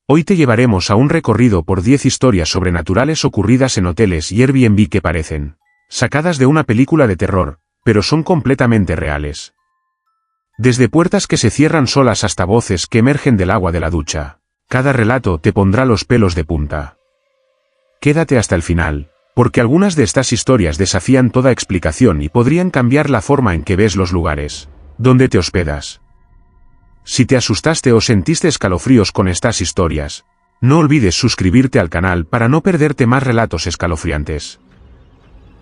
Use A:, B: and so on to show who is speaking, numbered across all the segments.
A: Hoy te llevaremos a un recorrido por 10 historias sobrenaturales ocurridas en hoteles y Airbnb que parecen sacadas de una película de terror, pero son completamente reales. Desde puertas que se cierran solas hasta voces que emergen del agua de la ducha, cada relato te pondrá los pelos de punta. Quédate hasta el final, porque algunas de estas historias desafían toda explicación y podrían cambiar la forma en que ves los lugares donde te hospedas. Si te asustaste o sentiste escalofríos con estas historias, no olvides suscribirte al canal para no perderte más relatos escalofriantes.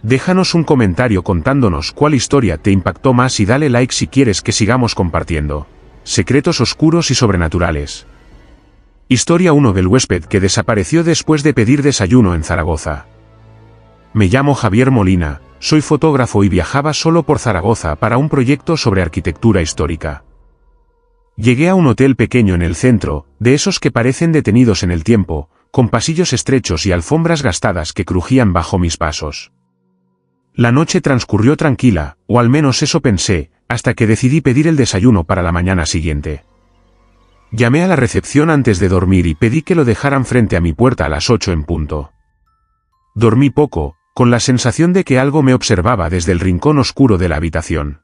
A: Déjanos un comentario contándonos cuál historia te impactó más y dale like si quieres que sigamos compartiendo secretos oscuros y sobrenaturales. Historia 1 del huésped que desapareció después de pedir desayuno en Zaragoza. Me llamo Javier Molina, soy fotógrafo y viajaba solo por Zaragoza para un proyecto sobre arquitectura histórica. Llegué a un hotel pequeño en el centro, de esos que parecen detenidos en el tiempo, con pasillos estrechos y alfombras gastadas que crujían bajo mis pasos. La noche transcurrió tranquila, o al menos eso pensé, hasta que decidí pedir el desayuno para la mañana siguiente. Llamé a la recepción antes de dormir y pedí que lo dejaran frente a mi puerta a las 8 en punto. Dormí poco, con la sensación de que algo me observaba desde el rincón oscuro de la habitación.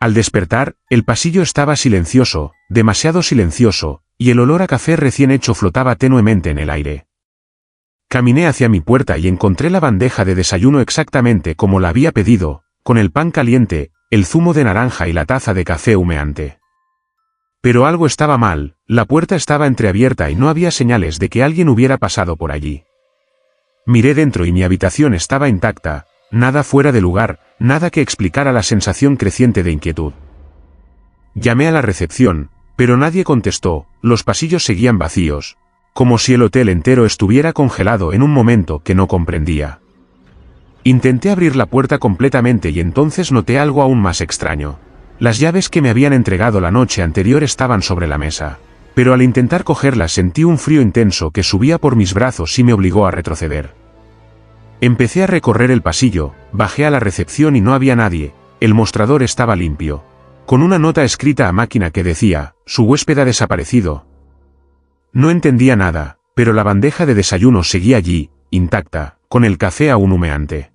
A: Al despertar, el pasillo estaba silencioso, demasiado silencioso, y el olor a café recién hecho flotaba tenuemente en el aire. Caminé hacia mi puerta y encontré la bandeja de desayuno exactamente como la había pedido, con el pan caliente, el zumo de naranja y la taza de café humeante. Pero algo estaba mal, la puerta estaba entreabierta y no había señales de que alguien hubiera pasado por allí. Miré dentro y mi habitación estaba intacta, nada fuera de lugar, nada que explicara la sensación creciente de inquietud. Llamé a la recepción, pero nadie contestó, los pasillos seguían vacíos, como si el hotel entero estuviera congelado en un momento que no comprendía. Intenté abrir la puerta completamente y entonces noté algo aún más extraño. Las llaves que me habían entregado la noche anterior estaban sobre la mesa, pero al intentar cogerlas sentí un frío intenso que subía por mis brazos y me obligó a retroceder. Empecé a recorrer el pasillo, bajé a la recepción y no había nadie, el mostrador estaba limpio, con una nota escrita a máquina que decía, su huésped ha desaparecido. No entendía nada, pero la bandeja de desayuno seguía allí, intacta, con el café aún humeante.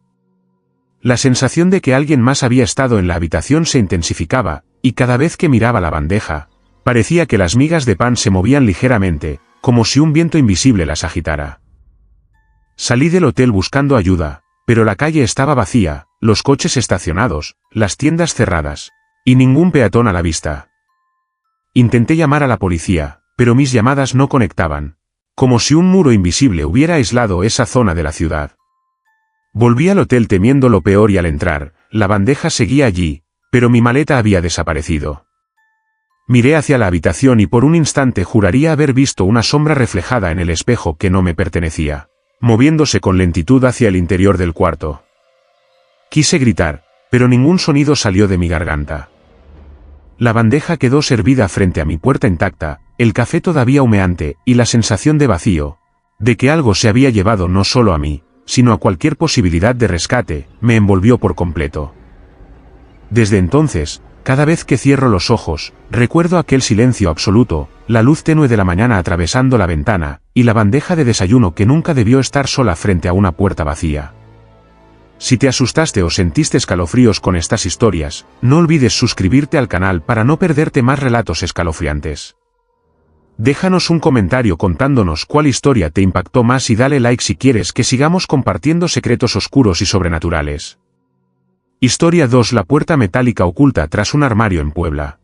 A: La sensación de que alguien más había estado en la habitación se intensificaba, y cada vez que miraba la bandeja, parecía que las migas de pan se movían ligeramente, como si un viento invisible las agitara. Salí del hotel buscando ayuda, pero la calle estaba vacía, los coches estacionados, las tiendas cerradas, y ningún peatón a la vista. Intenté llamar a la policía, pero mis llamadas no conectaban, como si un muro invisible hubiera aislado esa zona de la ciudad. Volví al hotel temiendo lo peor y al entrar, la bandeja seguía allí, pero mi maleta había desaparecido. Miré hacia la habitación y por un instante juraría haber visto una sombra reflejada en el espejo que no me pertenecía, moviéndose con lentitud hacia el interior del cuarto. Quise gritar, pero ningún sonido salió de mi garganta. La bandeja quedó servida frente a mi puerta intacta, el café todavía humeante y la sensación de vacío, de que algo se había llevado no solo a mí, sino a cualquier posibilidad de rescate, me envolvió por completo. Desde entonces, cada vez que cierro los ojos, recuerdo aquel silencio absoluto, la luz tenue de la mañana atravesando la ventana, y la bandeja de desayuno que nunca debió estar sola frente a una puerta vacía. Si te asustaste o sentiste escalofríos con estas historias, no olvides suscribirte al canal para no perderte más relatos escalofriantes. Déjanos un comentario contándonos cuál historia te impactó más y dale like si quieres que sigamos compartiendo secretos oscuros y sobrenaturales. Historia 2: La puerta metálica oculta tras un armario en Puebla.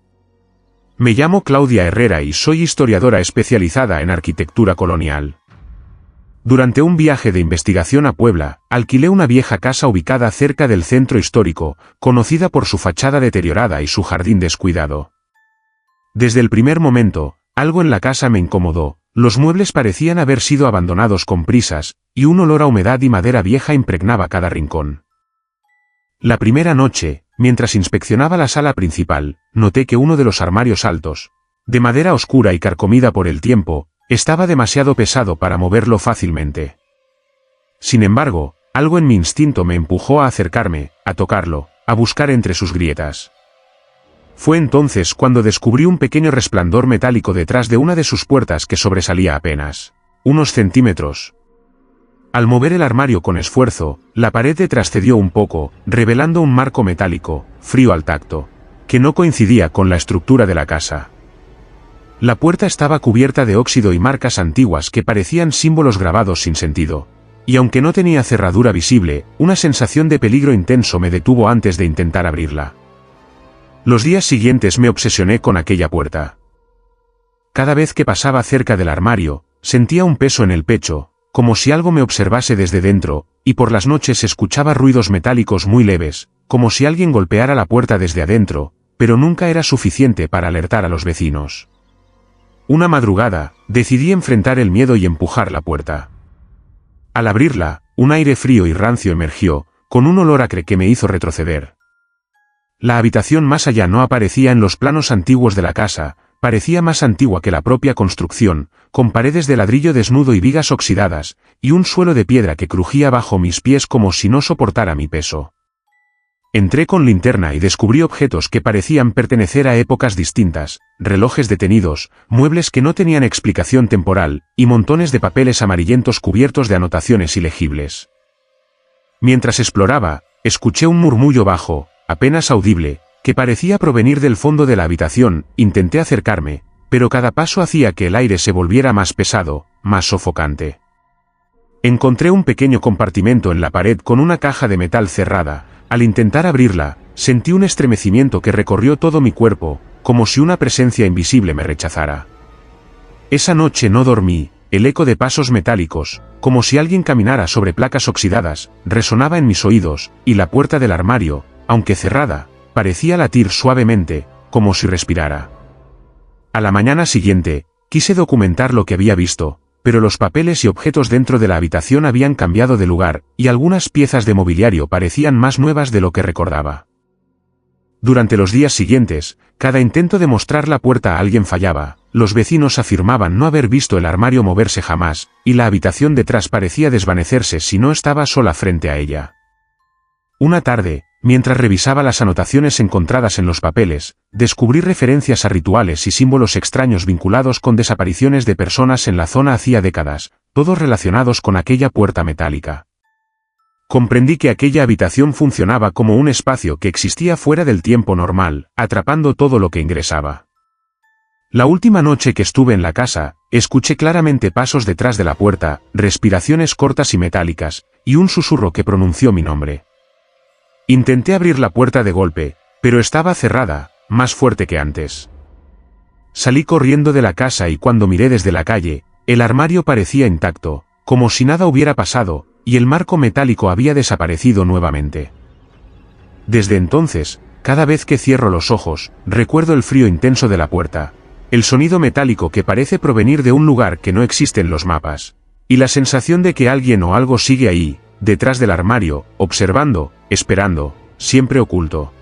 A: Me llamo Claudia Herrera y soy historiadora especializada en arquitectura colonial. Durante un viaje de investigación a Puebla, alquilé una vieja casa ubicada cerca del centro histórico, conocida por su fachada deteriorada y su jardín descuidado. Desde el primer momento, algo en la casa me incomodó, los muebles parecían haber sido abandonados con prisas, y un olor a humedad y madera vieja impregnaba cada rincón. La primera noche, mientras inspeccionaba la sala principal, noté que uno de los armarios altos, de madera oscura y carcomida por el tiempo, estaba demasiado pesado para moverlo fácilmente. Sin embargo, algo en mi instinto me empujó a acercarme, a tocarlo, a buscar entre sus grietas. Fue entonces cuando descubrí un pequeño resplandor metálico detrás de una de sus puertas que sobresalía apenas unos centímetros. Al mover el armario con esfuerzo, la pared retrocedió un poco, revelando un marco metálico, frío al tacto, que no coincidía con la estructura de la casa. La puerta estaba cubierta de óxido y marcas antiguas que parecían símbolos grabados sin sentido. Y aunque no tenía cerradura visible, una sensación de peligro intenso me detuvo antes de intentar abrirla. Los días siguientes me obsesioné con aquella puerta. Cada vez que pasaba cerca del armario, sentía un peso en el pecho, como si algo me observase desde dentro, y por las noches escuchaba ruidos metálicos muy leves, como si alguien golpeara la puerta desde adentro, pero nunca era suficiente para alertar a los vecinos. Una madrugada, decidí enfrentar el miedo y empujar la puerta. Al abrirla, un aire frío y rancio emergió, con un olor acre que me hizo retroceder. La habitación más allá no aparecía en los planos antiguos de la casa, parecía más antigua que la propia construcción, con paredes de ladrillo desnudo y vigas oxidadas, y un suelo de piedra que crujía bajo mis pies como si no soportara mi peso. Entré con linterna y descubrí objetos que parecían pertenecer a épocas distintas, relojes detenidos, muebles que no tenían explicación temporal, y montones de papeles amarillentos cubiertos de anotaciones ilegibles. Mientras exploraba, escuché un murmullo bajo, apenas audible, que parecía provenir del fondo de la habitación. Intenté acercarme, pero cada paso hacía que el aire se volviera más pesado, más sofocante. Encontré un pequeño compartimento en la pared con una caja de metal cerrada. Al intentar abrirla, sentí un estremecimiento que recorrió todo mi cuerpo, como si una presencia invisible me rechazara. Esa noche no dormí, el eco de pasos metálicos, como si alguien caminara sobre placas oxidadas, resonaba en mis oídos, y la puerta del armario, aunque cerrada, parecía latir suavemente, como si respirara. A la mañana siguiente, quise documentar lo que había visto, pero los papeles y objetos dentro de la habitación habían cambiado de lugar, y algunas piezas de mobiliario parecían más nuevas de lo que recordaba. Durante los días siguientes, cada intento de mostrar la puerta a alguien fallaba, los vecinos afirmaban no haber visto el armario moverse jamás, y la habitación detrás parecía desvanecerse si no estaba sola frente a ella. Una tarde, mientras revisaba las anotaciones encontradas en los papeles, descubrí referencias a rituales y símbolos extraños vinculados con desapariciones de personas en la zona hacía décadas, todos relacionados con aquella puerta metálica. Comprendí que aquella habitación funcionaba como un espacio que existía fuera del tiempo normal, atrapando todo lo que ingresaba. La última noche que estuve en la casa, escuché claramente pasos detrás de la puerta, respiraciones cortas y metálicas, y un susurro que pronunció mi nombre. Intenté abrir la puerta de golpe, pero estaba cerrada, más fuerte que antes. Salí corriendo de la casa y cuando miré desde la calle, el armario parecía intacto, como si nada hubiera pasado, y el marco metálico había desaparecido nuevamente. Desde entonces, cada vez que cierro los ojos, recuerdo el frío intenso de la puerta, el sonido metálico que parece provenir de un lugar que no existe en los mapas, y la sensación de que alguien o algo sigue ahí, detrás del armario, observando, esperando, siempre oculto.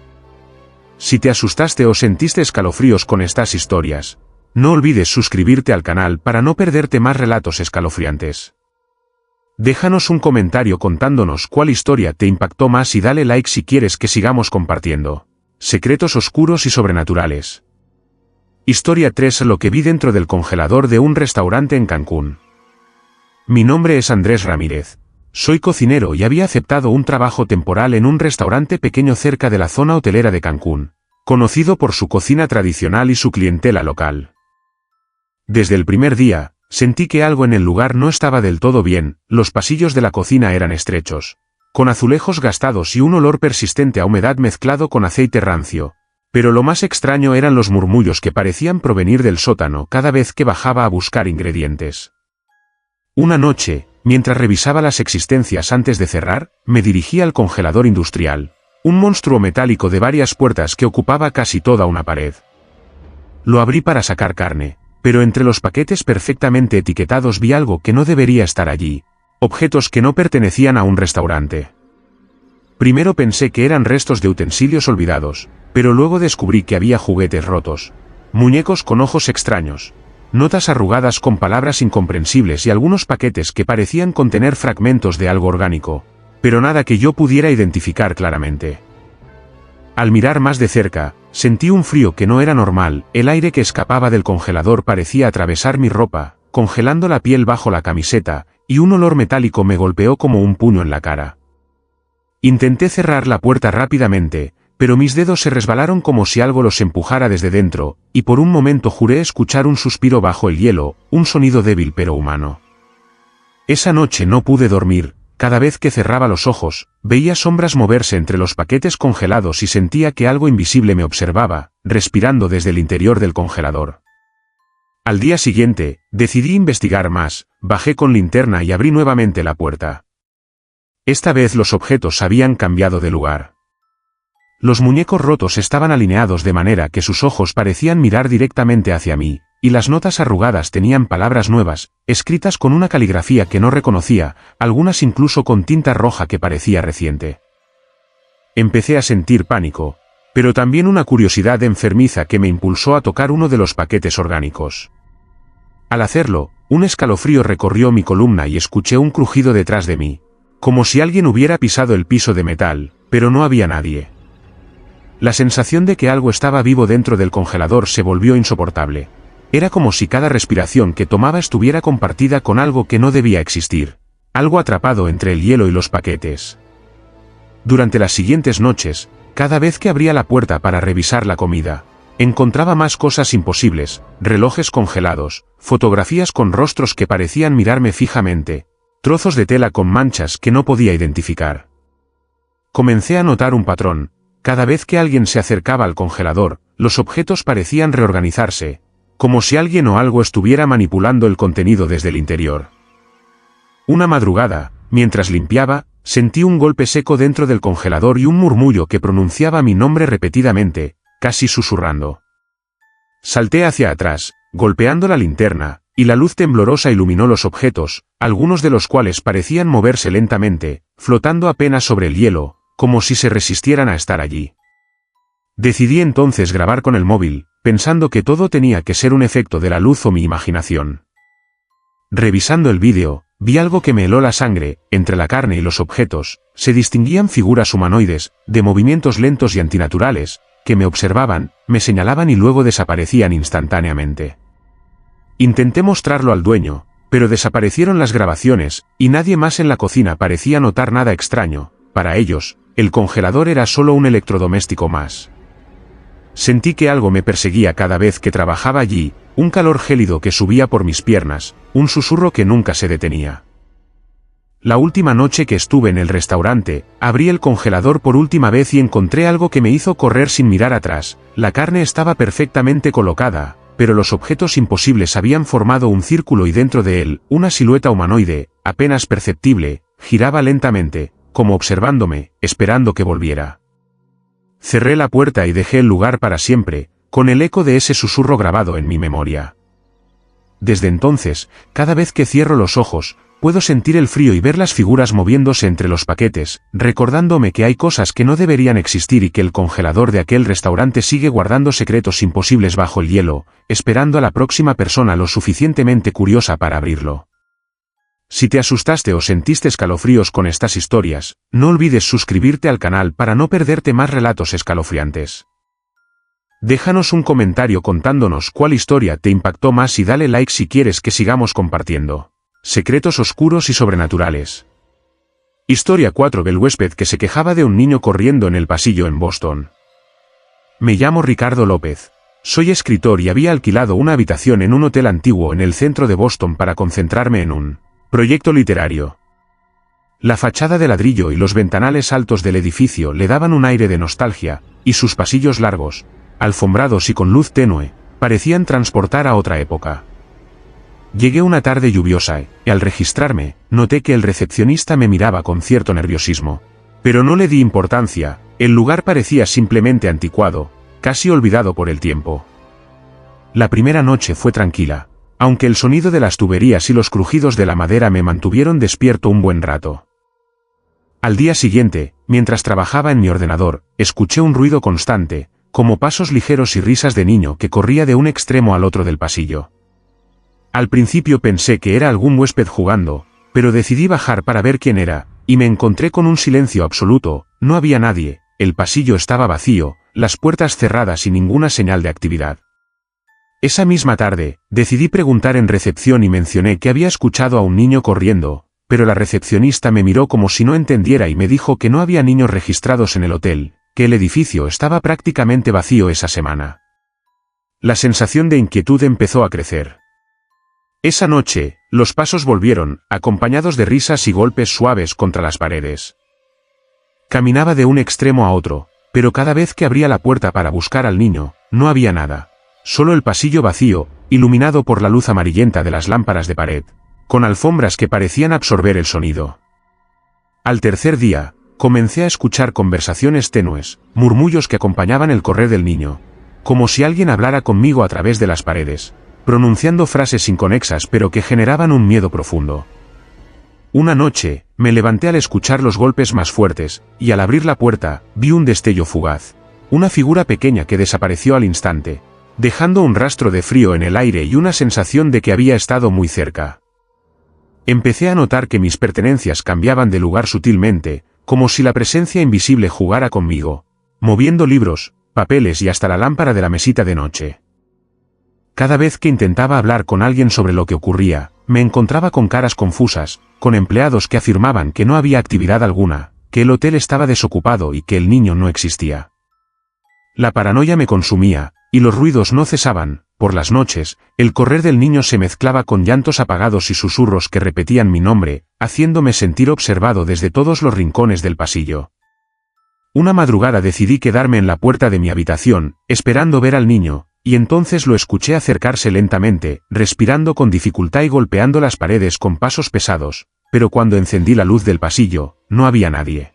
A: Si te asustaste o sentiste escalofríos con estas historias, no olvides suscribirte al canal para no perderte más relatos escalofriantes. Déjanos un comentario contándonos cuál historia te impactó más y dale like si quieres que sigamos compartiendo secretos oscuros y sobrenaturales. Historia 3: lo que vi dentro del congelador de un restaurante en Cancún. Mi nombre es Andrés Ramírez. Soy cocinero y había aceptado un trabajo temporal en un restaurante pequeño cerca de la zona hotelera de Cancún, conocido por su cocina tradicional y su clientela local. Desde el primer día, sentí que algo en el lugar no estaba del todo bien. Los pasillos de la cocina eran estrechos, con azulejos gastados y un olor persistente a humedad mezclado con aceite rancio. Pero lo más extraño eran los murmullos que parecían provenir del sótano cada vez que bajaba a buscar ingredientes. Una noche, mientras revisaba las existencias antes de cerrar, me dirigí al congelador industrial, un monstruo metálico de varias puertas que ocupaba casi toda una pared. Lo abrí para sacar carne, pero entre los paquetes perfectamente etiquetados vi algo que no debería estar allí, objetos que no pertenecían a un restaurante. Primero pensé que eran restos de utensilios olvidados, pero luego descubrí que había juguetes rotos, muñecos con ojos extraños, notas arrugadas con palabras incomprensibles y algunos paquetes que parecían contener fragmentos de algo orgánico, pero nada que yo pudiera identificar claramente. Al mirar más de cerca, sentí un frío que no era normal, el aire que escapaba del congelador parecía atravesar mi ropa, congelando la piel bajo la camiseta, y un olor metálico me golpeó como un puño en la cara. Intenté cerrar la puerta rápidamente, pero mis dedos se resbalaron como si algo los empujara desde dentro, y por un momento juré escuchar un suspiro bajo el hielo, un sonido débil pero humano. Esa noche no pude dormir. Cada vez que cerraba los ojos, veía sombras moverse entre los paquetes congelados y sentía que algo invisible me observaba, respirando desde el interior del congelador. Al día siguiente, decidí investigar más, bajé con linterna y abrí nuevamente la puerta. Esta vez los objetos habían cambiado de lugar. Los muñecos rotos estaban alineados de manera que sus ojos parecían mirar directamente hacia mí, y las notas arrugadas tenían palabras nuevas, escritas con una caligrafía que no reconocía, algunas incluso con tinta roja que parecía reciente. Empecé a sentir pánico, pero también una curiosidad enfermiza que me impulsó a tocar uno de los paquetes orgánicos. Al hacerlo, un escalofrío recorrió mi columna y escuché un crujido detrás de mí, como si alguien hubiera pisado el piso de metal, pero no había nadie. La sensación de que algo estaba vivo dentro del congelador se volvió insoportable. Era como si cada respiración que tomaba estuviera compartida con algo que no debía existir, algo atrapado entre el hielo y los paquetes. Durante las siguientes noches, cada vez que abría la puerta para revisar la comida, encontraba más cosas imposibles, relojes congelados, fotografías con rostros que parecían mirarme fijamente, trozos de tela con manchas que no podía identificar. Comencé a notar un patrón. Cada vez que alguien se acercaba al congelador, los objetos parecían reorganizarse, como si alguien o algo estuviera manipulando el contenido desde el interior. Una madrugada, mientras limpiaba, sentí un golpe seco dentro del congelador y un murmullo que pronunciaba mi nombre repetidamente, casi susurrando. Salté hacia atrás, golpeando la linterna, y la luz temblorosa iluminó los objetos, algunos de los cuales parecían moverse lentamente, flotando apenas sobre el hielo, como si se resistieran a estar allí. Decidí entonces grabar con el móvil, pensando que todo tenía que ser un efecto de la luz o mi imaginación. Revisando el vídeo, vi algo que me heló la sangre. Entre la carne y los objetos, se distinguían figuras humanoides, de movimientos lentos y antinaturales, que me observaban, me señalaban y luego desaparecían instantáneamente. Intenté mostrarlo al dueño, pero desaparecieron las grabaciones, y nadie más en la cocina parecía notar nada extraño. Para ellos, el congelador era solo un electrodoméstico más. Sentí que algo me perseguía cada vez que trabajaba allí, un calor gélido que subía por mis piernas, un susurro que nunca se detenía. La última noche que estuve en el restaurante, abrí el congelador por última vez y encontré algo que me hizo correr sin mirar atrás. La carne estaba perfectamente colocada, pero los objetos imposibles habían formado un círculo y dentro de él, una silueta humanoide, apenas perceptible, giraba lentamente, como observándome, esperando que volviera. Cerré la puerta y dejé el lugar para siempre, con el eco de ese susurro grabado en mi memoria. Desde entonces, cada vez que cierro los ojos, puedo sentir el frío y ver las figuras moviéndose entre los paquetes, recordándome que hay cosas que no deberían existir y que el congelador de aquel restaurante sigue guardando secretos imposibles bajo el hielo, esperando a la próxima persona lo suficientemente curiosa para abrirlo. Si te asustaste o sentiste escalofríos con estas historias, no olvides suscribirte al canal para no perderte más relatos escalofriantes. Déjanos un comentario contándonos cuál historia te impactó más y dale like si quieres que sigamos compartiendo secretos oscuros y sobrenaturales. Historia 4 del huésped que se quejaba de un niño corriendo en el pasillo en Boston. Me llamo Ricardo López. Soy escritor y había alquilado una habitación en un hotel antiguo en el centro de Boston para concentrarme en un proyecto literario. La fachada de ladrillo y los ventanales altos del edificio le daban un aire de nostalgia, y sus pasillos largos, alfombrados y con luz tenue, parecían transportar a otra época. Llegué una tarde lluviosa y, al registrarme, noté que el recepcionista me miraba con cierto nerviosismo. Pero no le di importancia, el lugar parecía simplemente anticuado, casi olvidado por el tiempo. La primera noche fue tranquila, aunque el sonido de las tuberías y los crujidos de la madera me mantuvieron despierto un buen rato. Al día siguiente, mientras trabajaba en mi ordenador, escuché un ruido constante, como pasos ligeros y risas de niño que corría de un extremo al otro del pasillo. Al principio pensé que era algún huésped jugando, pero decidí bajar para ver quién era, y me encontré con un silencio absoluto. No había nadie, el pasillo estaba vacío, las puertas cerradas y ninguna señal de actividad. Esa misma tarde, decidí preguntar en recepción y mencioné que había escuchado a un niño corriendo, pero la recepcionista me miró como si no entendiera y me dijo que no había niños registrados en el hotel, que el edificio estaba prácticamente vacío esa semana. La sensación de inquietud empezó a crecer. Esa noche, los pasos volvieron, acompañados de risas y golpes suaves contra las paredes. Caminaba de un extremo a otro, pero cada vez que abría la puerta para buscar al niño, no había nada. Solo el pasillo vacío, iluminado por la luz amarillenta de las lámparas de pared, con alfombras que parecían absorber el sonido. Al tercer día, comencé a escuchar conversaciones tenues, murmullos que acompañaban el correr del niño, como si alguien hablara conmigo a través de las paredes, pronunciando frases inconexas pero que generaban un miedo profundo. Una noche, me levanté al escuchar los golpes más fuertes, y al abrir la puerta, vi un destello fugaz, una figura pequeña que desapareció al instante, dejando un rastro de frío en el aire y una sensación de que había estado muy cerca. Empecé a notar que mis pertenencias cambiaban de lugar sutilmente, como si la presencia invisible jugara conmigo, moviendo libros, papeles y hasta la lámpara de la mesita de noche. Cada vez que intentaba hablar con alguien sobre lo que ocurría, me encontraba con caras confusas, con empleados que afirmaban que no había actividad alguna, que el hotel estaba desocupado y que el niño no existía. La paranoia me consumía, y los ruidos no cesaban. Por las noches, el correr del niño se mezclaba con llantos apagados y susurros que repetían mi nombre, haciéndome sentir observado desde todos los rincones del pasillo. Una madrugada decidí quedarme en la puerta de mi habitación, esperando ver al niño, y entonces lo escuché acercarse lentamente, respirando con dificultad y golpeando las paredes con pasos pesados, pero cuando encendí la luz del pasillo, no había nadie.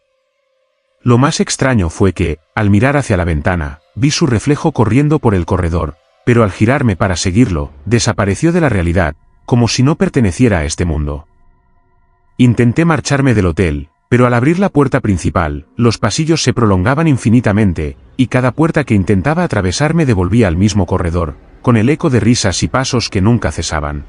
A: Lo más extraño fue que, al mirar hacia la ventana, vi su reflejo corriendo por el corredor, pero al girarme para seguirlo, desapareció de la realidad, como si no perteneciera a este mundo. Intenté marcharme del hotel, pero al abrir la puerta principal, los pasillos se prolongaban infinitamente, y cada puerta que intentaba atravesar me devolvía al mismo corredor, con el eco de risas y pasos que nunca cesaban.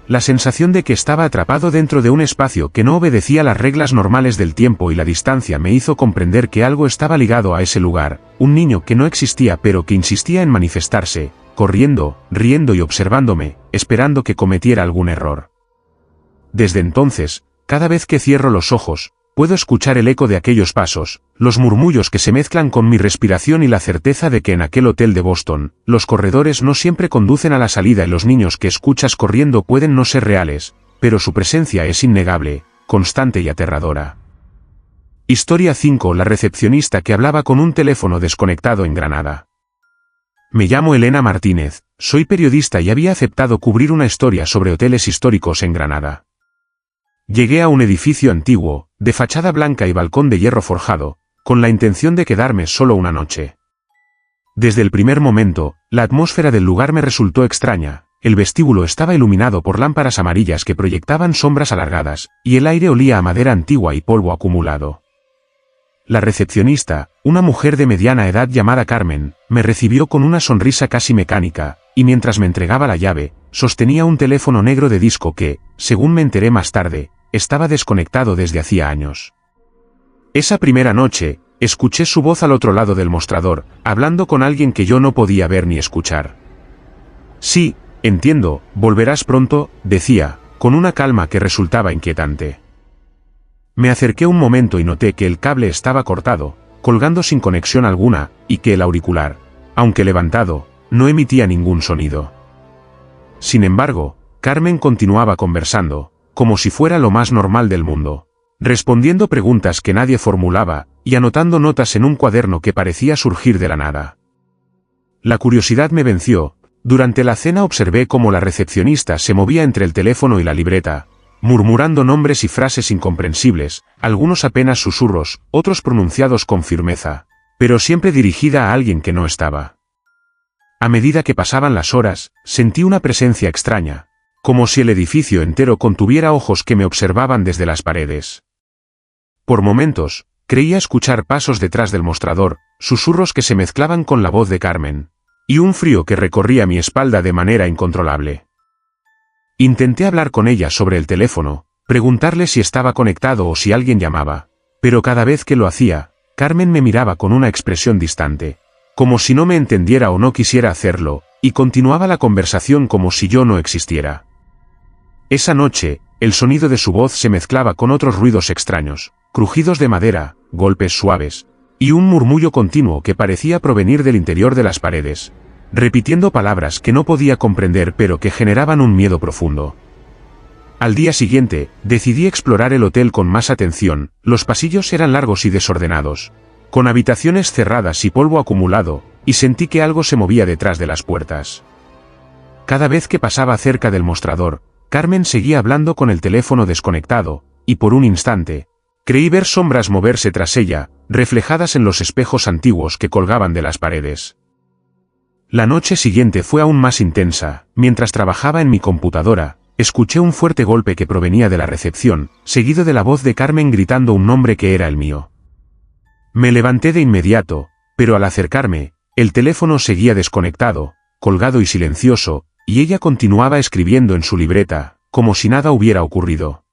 A: La sensación de que estaba atrapado dentro de un espacio que no obedecía las reglas normales del tiempo y la distancia me hizo comprender que algo estaba ligado a ese lugar, un niño que no existía pero que insistía en manifestarse, corriendo, riendo y observándome, esperando que cometiera algún error. Desde entonces, cada vez que cierro los ojos, puedo escuchar el eco de aquellos pasos, los murmullos que se mezclan con mi respiración y la certeza de que en aquel hotel de Boston, los corredores no siempre conducen a la salida y los niños que escuchas corriendo pueden no ser reales, pero su presencia es innegable, constante y aterradora. Historia 5. La recepcionista que hablaba con un teléfono desconectado en Granada. Me llamo Elena Martínez, soy periodista y había aceptado cubrir una historia sobre hoteles históricos en Granada. Llegué a un edificio antiguo, de fachada blanca y balcón de hierro forjado, con la intención de quedarme solo una noche. Desde el primer momento, la atmósfera del lugar me resultó extraña, el vestíbulo estaba iluminado por lámparas amarillas que proyectaban sombras alargadas, y el aire olía a madera antigua y polvo acumulado. La recepcionista, una mujer de mediana edad llamada Carmen, me recibió con una sonrisa casi mecánica, y mientras me entregaba la llave, sostenía un teléfono negro de disco que, según me enteré más tarde, estaba desconectado desde hacía años. Esa primera noche, escuché su voz al otro lado del mostrador, hablando con alguien que yo no podía ver ni escuchar. Sí, entiendo, volverás pronto, decía, con una calma que resultaba inquietante. Me acerqué un momento y noté que el cable estaba cortado, colgando sin conexión alguna, y que el auricular, aunque levantado, no emitía ningún sonido. Sin embargo, Carmen continuaba conversando, como si fuera lo más normal del mundo, respondiendo preguntas que nadie formulaba, y anotando notas en un cuaderno que parecía surgir de la nada. La curiosidad me venció. Durante la cena observé cómo la recepcionista se movía entre el teléfono y la libreta, murmurando nombres y frases incomprensibles, algunos apenas susurros, otros pronunciados con firmeza, pero siempre dirigida a alguien que no estaba. A medida que pasaban las horas, sentí una presencia extraña, como si el edificio entero contuviera ojos que me observaban desde las paredes. Por momentos, creía escuchar pasos detrás del mostrador, susurros que se mezclaban con la voz de Carmen, y un frío que recorría mi espalda de manera incontrolable. Intenté hablar con ella sobre el teléfono, preguntarle si estaba conectado o si alguien llamaba, pero cada vez que lo hacía, Carmen me miraba con una expresión distante, como si no me entendiera o no quisiera hacerlo, y continuaba la conversación como si yo no existiera. Esa noche, el sonido de su voz se mezclaba con otros ruidos extraños, crujidos de madera, golpes suaves, y un murmullo continuo que parecía provenir del interior de las paredes, repitiendo palabras que no podía comprender pero que generaban un miedo profundo. Al día siguiente, decidí explorar el hotel con más atención. Los pasillos eran largos y desordenados, con habitaciones cerradas y polvo acumulado, y sentí que algo se movía detrás de las puertas. Cada vez que pasaba cerca del mostrador, Carmen seguía hablando con el teléfono desconectado, y por un instante, creí ver sombras moverse tras ella, reflejadas en los espejos antiguos que colgaban de las paredes. La noche siguiente fue aún más intensa. Mientras trabajaba en mi computadora, escuché un fuerte golpe que provenía de la recepción, seguido de la voz de Carmen gritando un nombre que era el mío. Me levanté de inmediato, pero al acercarme, el teléfono seguía desconectado, colgado y silencioso, y ella continuaba escribiendo en su libreta, como si nada hubiera ocurrido.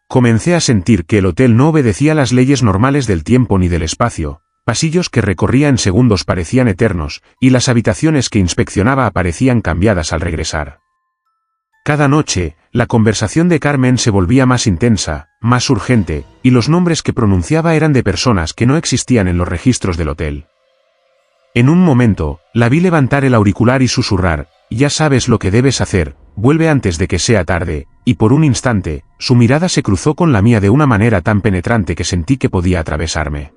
A: Comencé a sentir que el hotel no obedecía las leyes normales del tiempo ni del espacio. Pasillos que recorría en segundos parecían eternos, y las habitaciones que inspeccionaba aparecían cambiadas al regresar. Cada noche, la conversación de Carmen se volvía más intensa, más urgente, y los nombres que pronunciaba eran de personas que no existían en los registros del hotel. En un momento, la vi levantar el auricular y susurrar: «Ya sabes lo que debes hacer, vuelve antes de que sea tarde», y por un instante, su mirada se cruzó con la mía de una manera tan penetrante que sentí que podía atravesarme.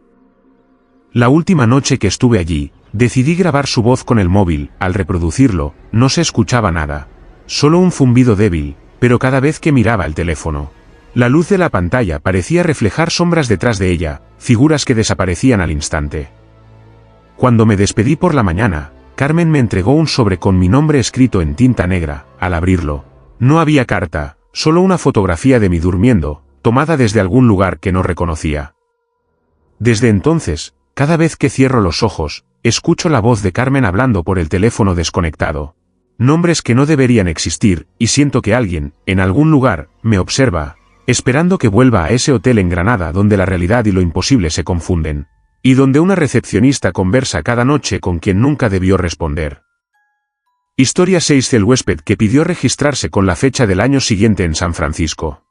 A: La última noche que estuve allí, decidí grabar su voz con el móvil. Al reproducirlo, no se escuchaba nada. Solo un zumbido débil, pero cada vez que miraba el teléfono, la luz de la pantalla parecía reflejar sombras detrás de ella, figuras que desaparecían al instante. Cuando me despedí por la mañana, Carmen me entregó un sobre con mi nombre escrito en tinta negra. Al abrirlo, no había carta, solo una fotografía de mí durmiendo, tomada desde algún lugar que no reconocía. Desde entonces, cada vez que cierro los ojos, escucho la voz de Carmen hablando por el teléfono desconectado. Nombres que no deberían existir, y siento que alguien, en algún lugar, me observa, esperando que vuelva a ese hotel en Granada donde la realidad y lo imposible se confunden, y donde una recepcionista conversa cada noche con quien nunca debió responder. Historia 6: El huésped que pidió registrarse con la fecha del año siguiente en San Francisco.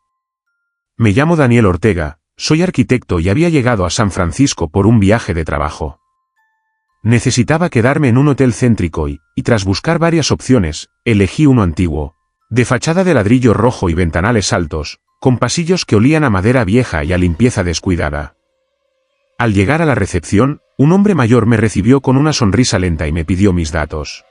A: Me llamo Daniel Ortega. Soy arquitecto y había llegado a San Francisco por un viaje de trabajo. Necesitaba quedarme en un hotel céntrico y tras buscar varias opciones, elegí uno antiguo, de fachada de ladrillo rojo y ventanales altos, con pasillos que olían a madera vieja y a limpieza descuidada. Al llegar a la recepción, un hombre mayor me recibió con una sonrisa lenta y me pidió mis datos.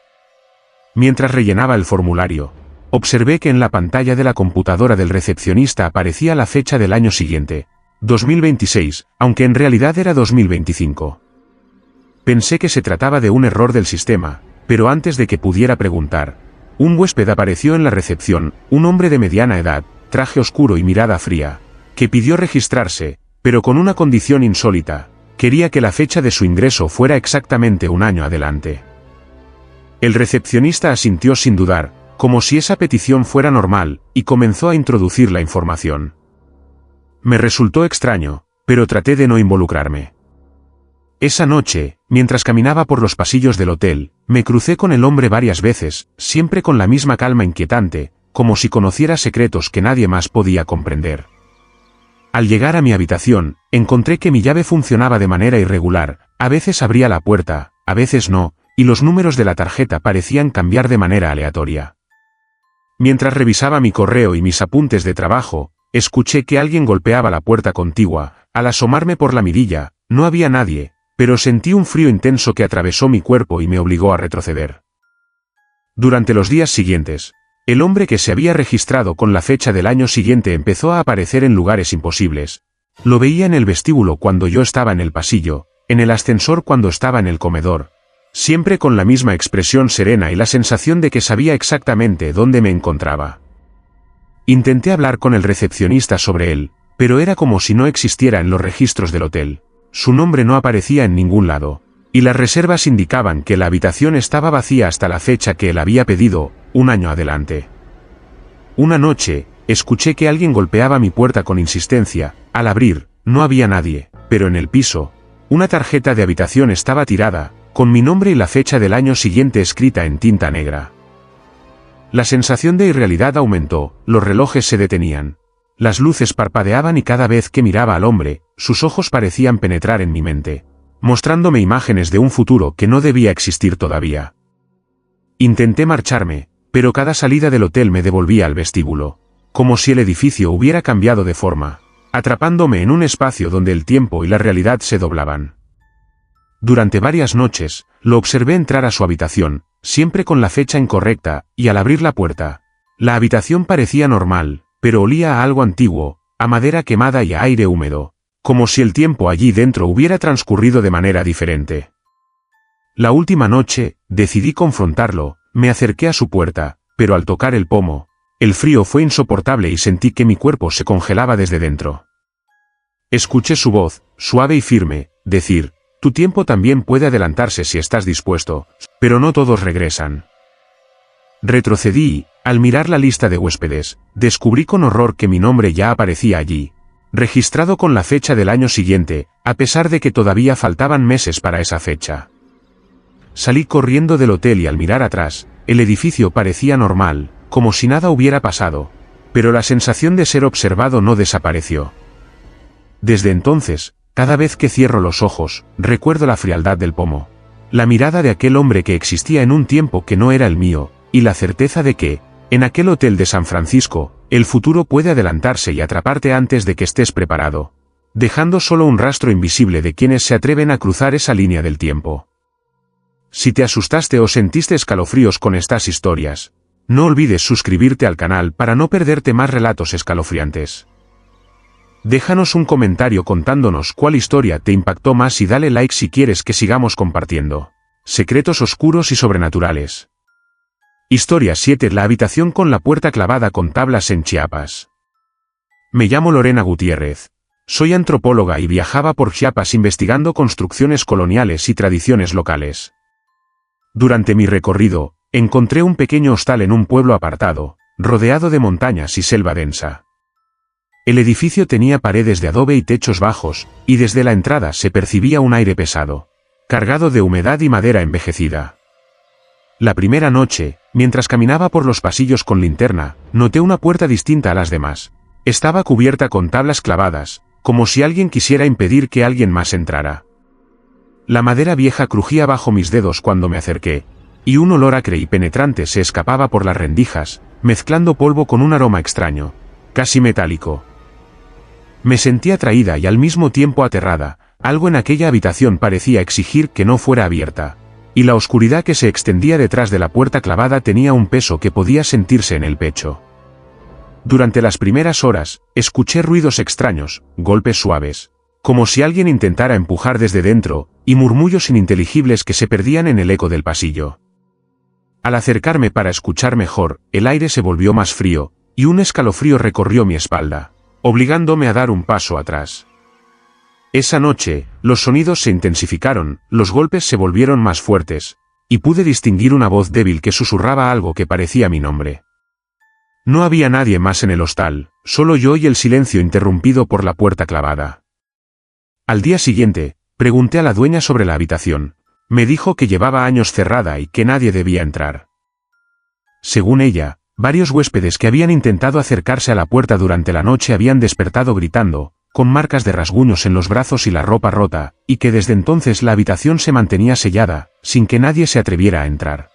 A: Mientras rellenaba el formulario, observé que en la pantalla de la computadora del recepcionista aparecía la fecha del año siguiente, 2026, aunque en realidad era 2025. Pensé que se trataba de un error del sistema, pero antes de que pudiera preguntar, un huésped apareció en la recepción, un hombre de mediana edad, traje oscuro y mirada fría, que pidió registrarse, pero con una condición insólita: quería que la fecha de su ingreso fuera exactamente un año adelante. El recepcionista asintió sin dudar, como si esa petición fuera normal, y comenzó a introducir la información. Me resultó extraño, pero traté de no involucrarme. Esa noche, mientras caminaba por los pasillos del hotel, me crucé con el hombre varias veces, siempre con la misma calma inquietante, como si conociera secretos que nadie más podía comprender. Al llegar a mi habitación, encontré que mi llave funcionaba de manera irregular, a veces abría la puerta, a veces no, y los números de la tarjeta parecían cambiar de manera aleatoria. Mientras revisaba mi correo y mis apuntes de trabajo, escuché que alguien golpeaba la puerta contigua. Al asomarme por la mirilla, no había nadie, pero sentí un frío intenso que atravesó mi cuerpo y me obligó a retroceder. Durante los días siguientes, el hombre que se había registrado con la fecha del año siguiente empezó a aparecer en lugares imposibles. Lo veía en el vestíbulo cuando yo estaba en el pasillo, en el ascensor cuando estaba en el comedor, siempre con la misma expresión serena y la sensación de que sabía exactamente dónde me encontraba. Intenté hablar con el recepcionista sobre él, pero era como si no existiera en los registros del hotel. Su nombre no aparecía en ningún lado, y las reservas indicaban que la habitación estaba vacía hasta la fecha que él había pedido, un año adelante. Una noche, escuché que alguien golpeaba mi puerta con insistencia. Al abrir, no había nadie, pero en el piso, Una tarjeta de habitación estaba tirada, con mi nombre y la fecha del año siguiente escrita en tinta negra. La sensación de irrealidad aumentó, los relojes se detenían. Las luces parpadeaban y cada vez que miraba al hombre, sus ojos parecían penetrar en mi mente, mostrándome imágenes de un futuro que no debía existir todavía. Intenté marcharme, pero cada salida del hotel me devolvía al vestíbulo, como si el edificio hubiera cambiado de forma, atrapándome en un espacio donde el tiempo y la realidad se doblaban. Durante varias noches, lo observé entrar a su habitación, siempre con la fecha incorrecta, y al abrir la puerta, la habitación parecía normal, pero olía a algo antiguo, a madera quemada y a aire húmedo, como si el tiempo allí dentro hubiera transcurrido de manera diferente. La última noche, decidí confrontarlo, me acerqué a su puerta, pero al tocar el pomo, el frío fue insoportable y sentí que mi cuerpo se congelaba desde dentro. Escuché su voz, suave y firme, decir: «Tu tiempo también puede adelantarse si estás dispuesto, pero no todos regresan». Retrocedí y, al mirar la lista de huéspedes, descubrí con horror que mi nombre ya aparecía allí, registrado con la fecha del año siguiente, a pesar de que todavía faltaban meses para esa fecha. Salí corriendo del hotel y al mirar atrás, el edificio parecía normal, como si nada hubiera pasado, pero la sensación de ser observado no desapareció. Desde entonces, cada vez que cierro los ojos, recuerdo la frialdad del pomo, la mirada de aquel hombre que existía en un tiempo que no era el mío, y la certeza de que, en aquel hotel de San Francisco, el futuro puede adelantarse y atraparte antes de que estés preparado, dejando solo un rastro invisible de quienes se atreven a cruzar esa línea del tiempo. Si te asustaste o sentiste escalofríos con estas historias, no olvides suscribirte al canal para no perderte más relatos escalofriantes. Déjanos un comentario contándonos cuál historia te impactó más y dale like si quieres que sigamos compartiendo secretos oscuros y sobrenaturales. Historia 7. La habitación con la puerta clavada con tablas en Chiapas. Me llamo Lorena Gutiérrez. Soy antropóloga y viajaba por Chiapas investigando construcciones coloniales y tradiciones locales. Durante mi recorrido, encontré un pequeño hostal en un pueblo apartado, rodeado de montañas y selva densa. El edificio tenía paredes de adobe y techos bajos, y desde la entrada se percibía un aire pesado, cargado de humedad y madera envejecida. La primera noche, mientras caminaba por los pasillos con linterna, noté una puerta distinta a las demás. Estaba cubierta con tablas clavadas, como si alguien quisiera impedir que alguien más entrara. La madera vieja crujía bajo mis dedos cuando me acerqué, y un olor acre y penetrante se escapaba por las rendijas, mezclando polvo con un aroma extraño, casi metálico. Me sentí atraída y al mismo tiempo aterrada. Algo en aquella habitación parecía exigir que no fuera abierta, y la oscuridad que se extendía detrás de la puerta clavada tenía un peso que podía sentirse en el pecho. Durante las primeras horas, escuché ruidos extraños, golpes suaves, como si alguien intentara empujar desde dentro, y murmullos ininteligibles que se perdían en el eco del pasillo. Al acercarme para escuchar mejor, el aire se volvió más frío, y un escalofrío recorrió mi espalda, obligándome a dar un paso atrás. Esa noche, los sonidos se intensificaron, los golpes se volvieron más fuertes, y pude distinguir una voz débil que susurraba algo que parecía mi nombre. No había nadie más en el hostal, solo yo y el silencio interrumpido por la puerta clavada. Al día siguiente, pregunté a la dueña sobre la habitación. Me dijo que llevaba años cerrada y que nadie debía entrar. Según ella, varios huéspedes que habían intentado acercarse a la puerta durante la noche habían despertado gritando, con marcas de rasguños en los brazos y la ropa rota, y que desde entonces la habitación se mantenía sellada, sin que nadie se atreviera a entrar.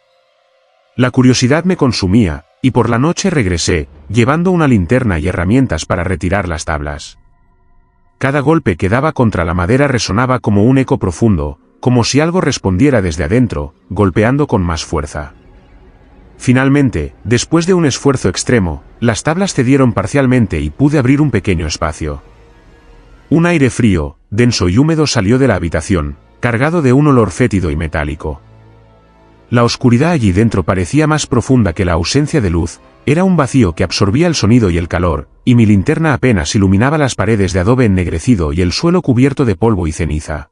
A: La curiosidad me consumía, y por la noche regresé, llevando una linterna y herramientas para retirar las tablas. Cada golpe que daba contra la madera resonaba como un eco profundo, como si algo respondiera desde adentro, golpeando con más fuerza. Finalmente, después de un esfuerzo extremo, las tablas cedieron parcialmente y pude abrir un pequeño espacio. Un aire frío, denso y húmedo salió de la habitación, cargado de un olor fétido y metálico. La oscuridad allí dentro parecía más profunda que la ausencia de luz, era un vacío que absorbía el sonido y el calor, y mi linterna apenas iluminaba las paredes de adobe ennegrecido y el suelo cubierto de polvo y ceniza.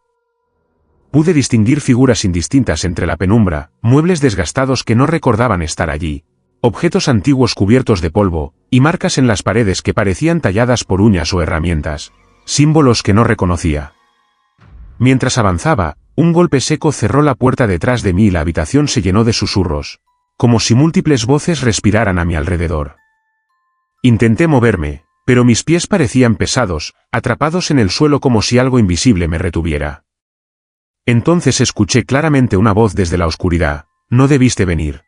A: Pude distinguir figuras indistintas entre la penumbra, muebles desgastados que no recordaban estar allí, objetos antiguos cubiertos de polvo, y marcas en las paredes que parecían talladas por uñas o herramientas, símbolos que no reconocía. Mientras avanzaba, un golpe seco cerró la puerta detrás de mí y la habitación se llenó de susurros, como si múltiples voces respiraran a mi alrededor. Intenté moverme, pero mis pies parecían pesados, atrapados en el suelo como si algo invisible me retuviera. Entonces escuché claramente una voz desde la oscuridad: «No debiste venir».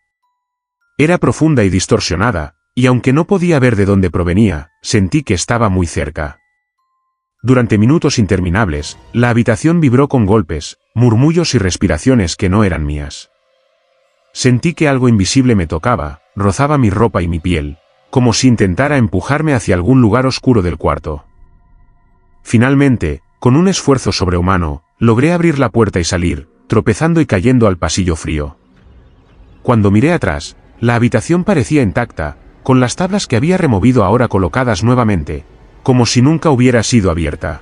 A: Era profunda y distorsionada, y aunque no podía ver de dónde provenía, sentí que estaba muy cerca. Durante minutos interminables, la habitación vibró con golpes, murmullos y respiraciones que no eran mías. Sentí que algo invisible me tocaba, rozaba mi ropa y mi piel, como si intentara empujarme hacia algún lugar oscuro del cuarto. Finalmente, con un esfuerzo sobrehumano, logré abrir la puerta y salir, tropezando y cayendo al pasillo frío. Cuando miré atrás, la habitación parecía intacta, con las tablas que había removido ahora colocadas nuevamente, como si nunca hubiera sido abierta.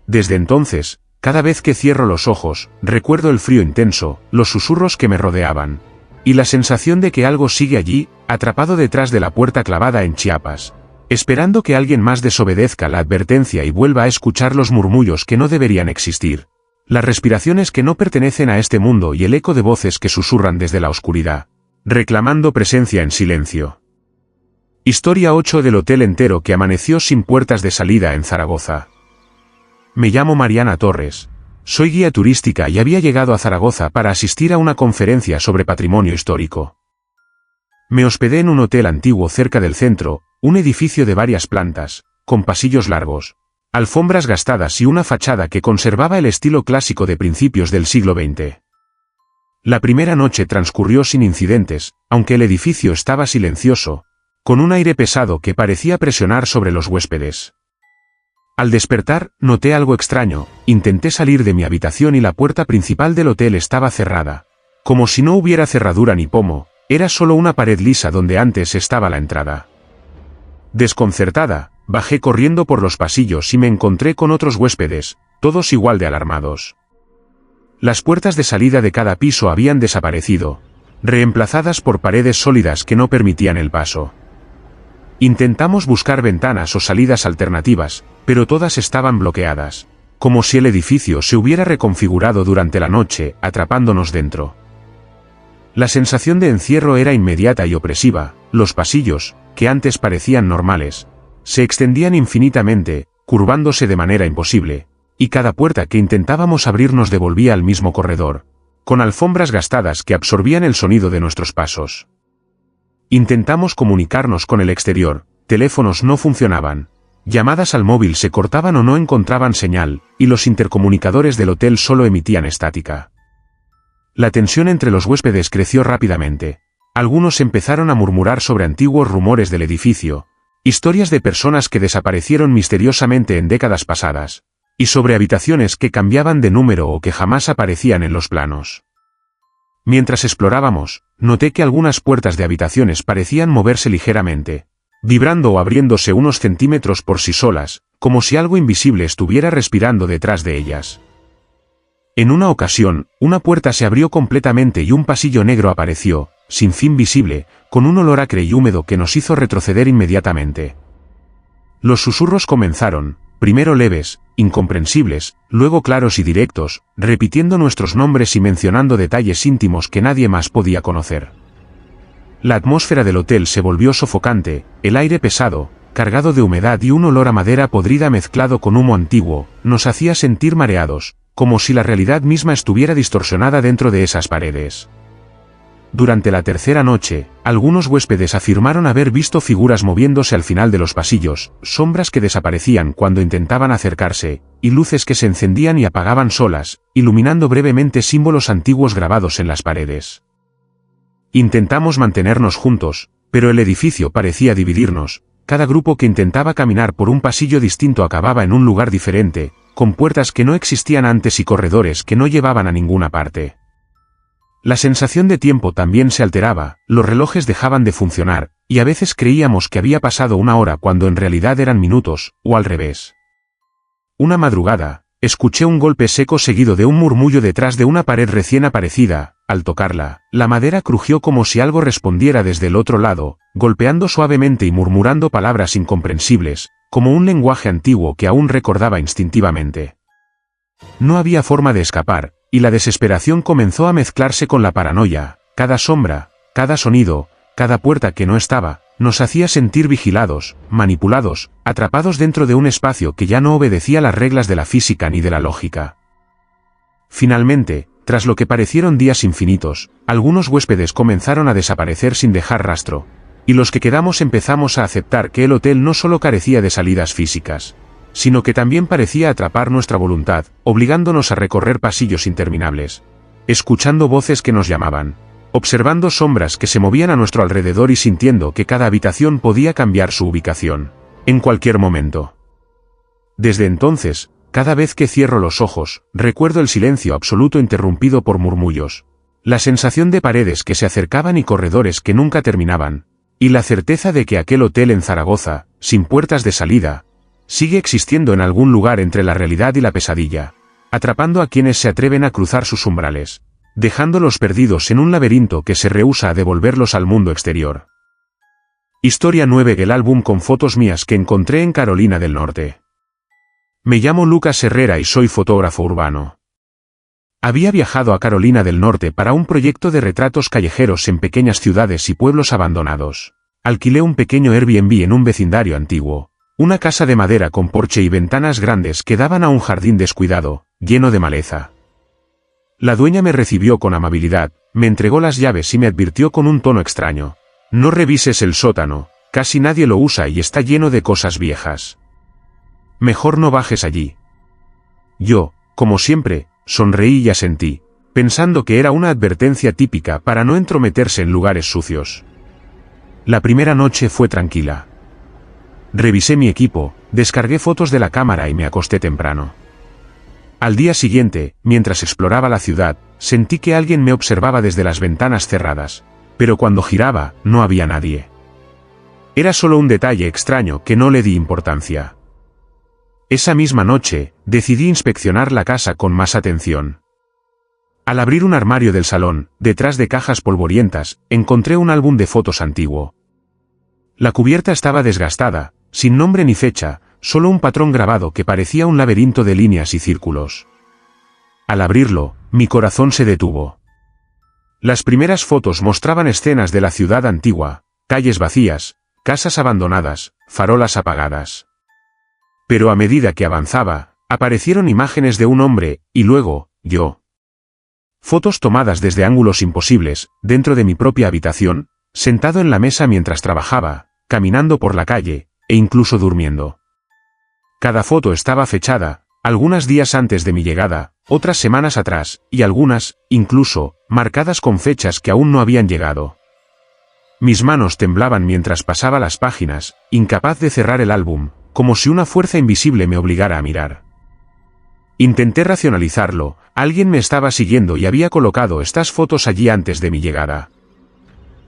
A: Desde entonces, cada vez que cierro los ojos, recuerdo el frío intenso, los susurros que me rodeaban, y la sensación de que algo sigue allí, atrapado detrás de la puerta clavada en Chiapas, esperando que alguien más desobedezca la advertencia y vuelva a escuchar los murmullos que no deberían existir, las respiraciones que no pertenecen a este mundo y el eco de voces que susurran desde la oscuridad, reclamando presencia en silencio. Historia 8 del hotel entero que amaneció sin puertas de salida en Zaragoza. Me llamo Mariana Torres. Soy guía turística y había llegado a Zaragoza para asistir a una conferencia sobre patrimonio histórico. Me hospedé en un hotel antiguo cerca del centro, un edificio de varias plantas, con pasillos largos, alfombras gastadas y una fachada que conservaba el estilo clásico de principios del siglo XX. La primera noche transcurrió sin incidentes, aunque el edificio estaba silencioso, con un aire pesado que parecía presionar sobre los huéspedes. Al despertar, noté algo extraño, intenté salir de mi habitación y la puerta principal del hotel estaba cerrada. Como si no hubiera cerradura ni pomo, era solo una pared lisa donde antes estaba la entrada. Desconcertada, bajé corriendo por los pasillos y me encontré con otros huéspedes, todos igual de alarmados. Las puertas de salida de cada piso habían desaparecido, reemplazadas por paredes sólidas que no permitían el paso. Intentamos buscar ventanas o salidas alternativas, pero todas estaban bloqueadas, como si el edificio se hubiera reconfigurado durante la noche, atrapándonos dentro. La sensación de encierro era inmediata y opresiva. Los pasillos, que antes parecían normales, se extendían infinitamente, curvándose de manera imposible, y cada puerta que intentábamos abrir nos devolvía al mismo corredor, con alfombras gastadas que absorbían el sonido de nuestros pasos. Intentamos comunicarnos con el exterior, teléfonos no funcionaban, llamadas al móvil se cortaban o no encontraban señal, y los intercomunicadores del hotel solo emitían estática. La tensión entre los huéspedes creció rápidamente. Algunos empezaron a murmurar sobre antiguos rumores del edificio, historias de personas que desaparecieron misteriosamente en décadas pasadas, y sobre habitaciones que cambiaban de número o que jamás aparecían en los planos. Mientras explorábamos, noté que algunas puertas de habitaciones parecían moverse ligeramente, vibrando o abriéndose unos centímetros por sí solas, como si algo invisible estuviera respirando detrás de ellas. En una ocasión, una puerta se abrió completamente y un pasillo negro apareció, sin fin visible, con un olor acre y húmedo que nos hizo retroceder inmediatamente. Los susurros comenzaron, primero leves, incomprensibles, luego claros y directos, repitiendo nuestros nombres y mencionando detalles íntimos que nadie más podía conocer. La atmósfera del hotel se volvió sofocante, el aire pesado, cargado de humedad y un olor a madera podrida mezclado con humo antiguo, nos hacía sentir mareados, como si la realidad misma estuviera distorsionada dentro de esas paredes. Durante la tercera noche, algunos huéspedes afirmaron haber visto figuras moviéndose al final de los pasillos, sombras que desaparecían cuando intentaban acercarse, y luces que se encendían y apagaban solas, iluminando brevemente símbolos antiguos grabados en las paredes. Intentamos mantenernos juntos, pero el edificio parecía dividirnos. Cada grupo que intentaba caminar por un pasillo distinto acababa en un lugar diferente, con puertas que no existían antes y corredores que no llevaban a ninguna parte. La sensación de tiempo también se alteraba, los relojes dejaban de funcionar, y a veces creíamos que había pasado una hora cuando en realidad eran minutos, o al revés. Una madrugada, escuché un golpe seco seguido de un murmullo detrás de una pared recién aparecida. Al tocarla, la madera crujió como si algo respondiera desde el otro lado, golpeando suavemente y murmurando palabras incomprensibles, como un lenguaje antiguo que aún recordaba instintivamente. No había forma de escapar, y la desesperación comenzó a mezclarse con la paranoia. Cada sombra, cada sonido, cada puerta que no estaba, nos hacía sentir vigilados, manipulados, atrapados dentro de un espacio que ya no obedecía las reglas de la física ni de la lógica. Finalmente, tras lo que parecieron días infinitos, algunos huéspedes comenzaron a desaparecer sin dejar rastro, y los que quedamos empezamos a aceptar que el hotel no solo carecía de salidas físicas, sino que también parecía atrapar nuestra voluntad, obligándonos a recorrer pasillos interminables, escuchando voces que nos llamaban, observando sombras que se movían a nuestro alrededor y sintiendo que cada habitación podía cambiar su ubicación, en cualquier momento. Desde entonces, cada vez que cierro los ojos, recuerdo el silencio absoluto interrumpido por murmullos, la sensación de paredes que se acercaban y corredores que nunca terminaban, y la certeza de que aquel hotel en Zaragoza, sin puertas de salida, sigue existiendo en algún lugar entre la realidad y la pesadilla, atrapando a quienes se atreven a cruzar sus umbrales, dejándolos perdidos en un laberinto que se rehúsa a devolverlos al mundo exterior. Historia 9. El álbum con fotos mías que encontré en Carolina del Norte. Me llamo Lucas Herrera y soy fotógrafo urbano. Había viajado a Carolina del Norte para un proyecto de retratos callejeros en pequeñas ciudades y pueblos abandonados. Alquilé un pequeño Airbnb en un vecindario antiguo, una casa de madera con porche y ventanas grandes que daban a un jardín descuidado, lleno de maleza. La dueña me recibió con amabilidad, me entregó las llaves y me advirtió con un tono extraño: no revises el sótano, casi nadie lo usa y está lleno de cosas viejas. Mejor no bajes allí. Yo, como siempre, sonreí y asentí, pensando que era una advertencia típica para no entrometerse en lugares sucios. La primera noche fue tranquila. Revisé mi equipo, descargué fotos de la cámara y me acosté temprano. Al día siguiente, mientras exploraba la ciudad, sentí que alguien me observaba desde las ventanas cerradas, pero cuando giraba, no había nadie. Era solo un detalle extraño que no le di importancia. Esa misma noche, decidí inspeccionar la casa con más atención. Al abrir un armario del salón, detrás de cajas polvorientas, encontré un álbum de fotos antiguo. La cubierta estaba desgastada, sin nombre ni fecha, solo un patrón grabado que parecía un laberinto de líneas y círculos. Al abrirlo, mi corazón se detuvo. Las primeras fotos mostraban escenas de la ciudad antigua, calles vacías, casas abandonadas, farolas apagadas. Pero a medida que avanzaba, aparecieron imágenes de un hombre, y luego, yo. Fotos tomadas desde ángulos imposibles, dentro de mi propia habitación, sentado en la mesa mientras trabajaba, caminando por la calle, e incluso durmiendo. Cada foto estaba fechada, algunas días antes de mi llegada, otras semanas atrás, y algunas, incluso, marcadas con fechas que aún no habían llegado. Mis manos temblaban mientras pasaba las páginas, incapaz de cerrar el álbum, como si una fuerza invisible me obligara a mirar. Intenté racionalizarlo: alguien me estaba siguiendo y había colocado estas fotos allí antes de mi llegada.